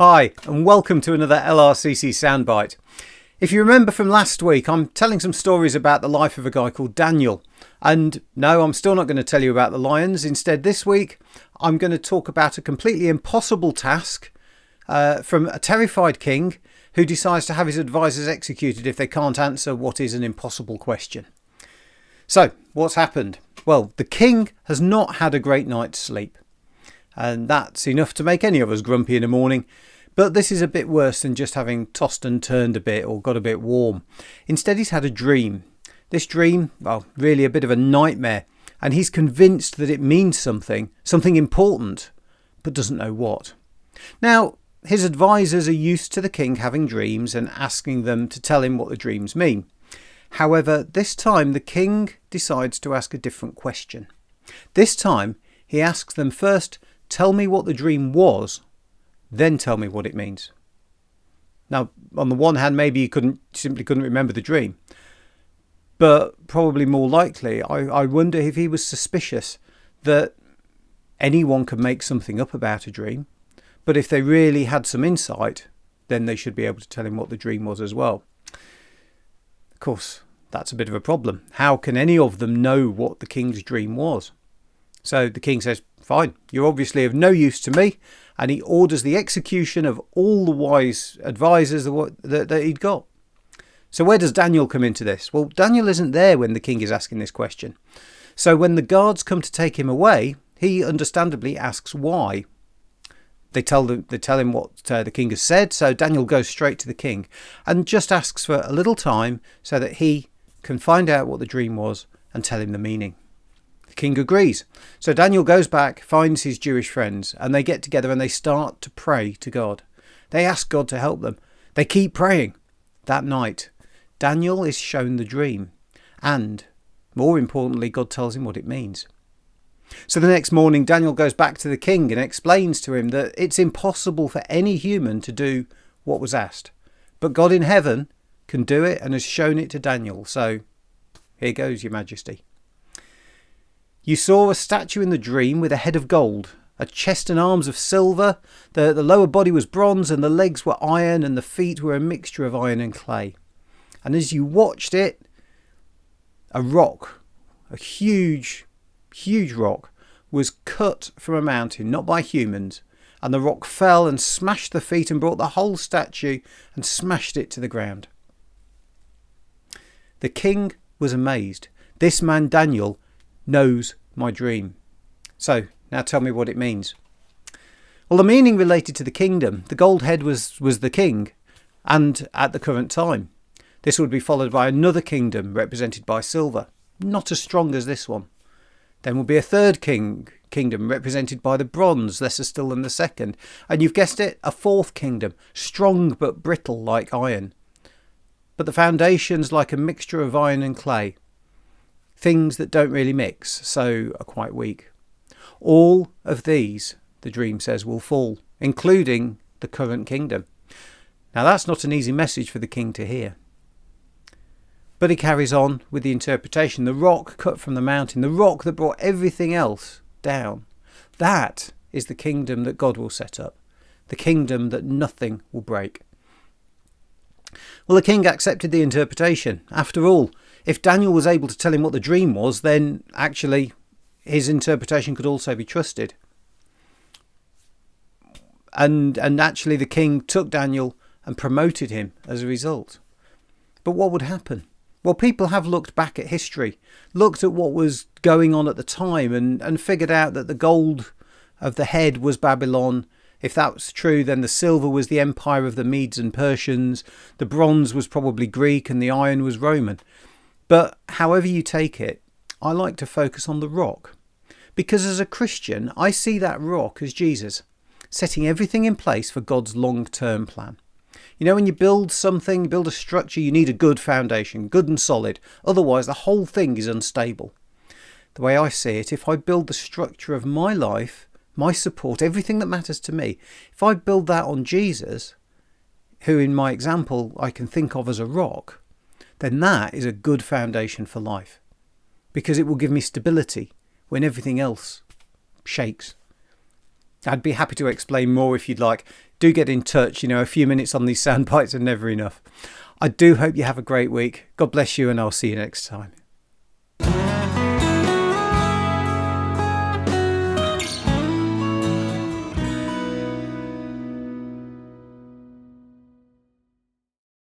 Hi, and welcome to another LRCC Soundbite. If you remember from last week, I'm telling some stories about the life of a guy called Daniel. And no, I'm still not going to tell you about the lions. Instead, this week, I'm going to talk about a completely impossible task from a terrified king who decides to have his advisors executed if they can't answer what is an impossible question. So, what's happened? Well, the king has not had a great night's sleep. And that's enough to make any of us grumpy in the morning. But this is a bit worse than just having tossed and turned a bit or got a bit warm. Instead, he's had a dream. This dream, well, really a bit of a nightmare. And he's convinced that it means something important, but doesn't know what. Now, his advisors are used to the king having dreams and asking them to tell him what the dreams mean. However, this time the king decides to ask a different question. This time, he asks them first, tell me what the dream was, then tell me what it means. Now, on the one hand, maybe he simply couldn't remember the dream. But probably more likely, I wonder if he was suspicious that anyone could make something up about a dream. But if they really had some insight, then they should be able to tell him what the dream was as well. Of course, that's a bit of a problem. How can any of them know what the king's dream was? So the king says, fine, you're obviously of no use to me. And he orders the execution of all the wise advisors that he'd got. So where does Daniel come into this? Well, Daniel isn't there when the king is asking this question. So when the guards come to take him away, he understandably asks why. They tell him what the king has said. So Daniel goes straight to the king and just asks for a little time so that he can find out what the dream was and tell him the meaning. The king agrees. So Daniel goes back, finds his Jewish friends, and they get together and they start to pray to God. They ask God to help them. They keep praying. That night, Daniel is shown the dream. And, more importantly, God tells him what it means. So the next morning, Daniel goes back to the king and explains to him that it's impossible for any human to do what was asked. But God in heaven can do it and has shown it to Daniel. So, here goes, Your Majesty. You saw a statue in the dream with a head of gold, a chest and arms of silver, the lower body was bronze and the legs were iron and the feet were a mixture of iron and clay. And as you watched it, a rock, a huge rock, was cut from a mountain, not by humans, and the rock fell and smashed the feet and brought the whole statue and smashed it to the ground. The king was amazed. This man Daniel knows my dream. So, now tell me what it means. Well, the meaning related to the kingdom. The gold head was the king, and at the current time. This would be followed by another kingdom represented by silver, not as strong as this one. Then will be a third kingdom represented by the bronze, lesser still than the second. And you've guessed it, a fourth kingdom, strong but brittle like iron. But the foundation's like a mixture of iron and clay. Things that don't really mix, so are quite weak. All of these, the dream says, will fall, including the current kingdom. Now that's not an easy message for the king to hear. But he carries on with the interpretation. The rock cut from the mountain, the rock that brought everything else down. That is the kingdom that God will set up. The kingdom that nothing will break. Well, the king accepted the interpretation. After all, if Daniel was able to tell him what the dream was, then actually his interpretation could also be trusted. And actually the king took Daniel and promoted him as a result. But what would happen? Well, people have looked back at history, looked at what was going on at the time and figured out that the gold of the head was Babylon. If that was true, then the silver was the empire of the Medes and Persians, the bronze was probably Greek and the iron was Roman. But however you take it, I like to focus on the rock. Because as a Christian, I see that rock as Jesus, setting everything in place for God's long-term plan. You know, when you build something, build a structure, you need a good foundation, good and solid. Otherwise, the whole thing is unstable. The way I see it, if I build the structure of my life, my support, everything that matters to me, if I build that on Jesus, who in my example I can think of as a rock, then that is a good foundation for life. Because it will give me stability when everything else shakes. I'd be happy to explain more if you'd like. do get in touch. You know, a few minutes on these sound bites are never enough. I do hope you have a great week. God bless you, and I'll see you next time.